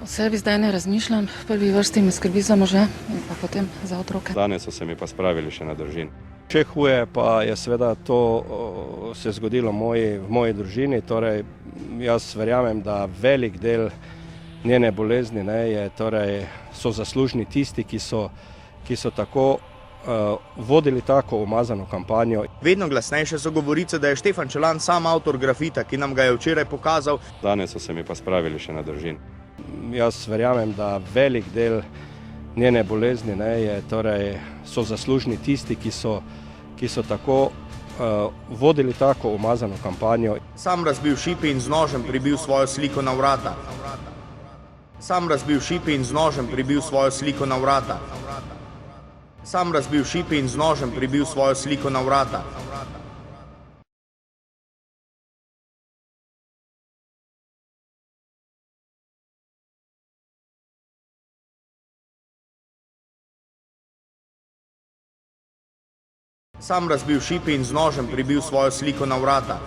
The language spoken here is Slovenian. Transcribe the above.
O sebi zdaj ne razmišljam, v prvi vrsti me skrbi za moža in pa potem za otroke. Danes so se mi pa spravili še na družino. Še huje pa je seveda to se zgodilo v moji družini, torej jaz verjamem, da velik del njene bolezni so zaslužni tisti, ki so tako vodili tako umazano kampanjo. Vedno glasnejše so govorice, da je Štefan Čelan sam avtor grafita, ki nam ga je včeraj pokazal. Danes so se mi pa spravili še na družino. Jaz verjamem, da velik del njene bolezni so zaslužni tisti, ki so tako vodili tako umazano kampanjo. Sam razbil šipe in z nožem pribil svojo sliko na vrata. Sam razbil šipe in z nožem pribil svojo sliko na vrata. Sam razbil šipe in z nožem pribil svojo sliko na vrata. Sam razbil šipe in z nožem pribil svojo sliko na vrata.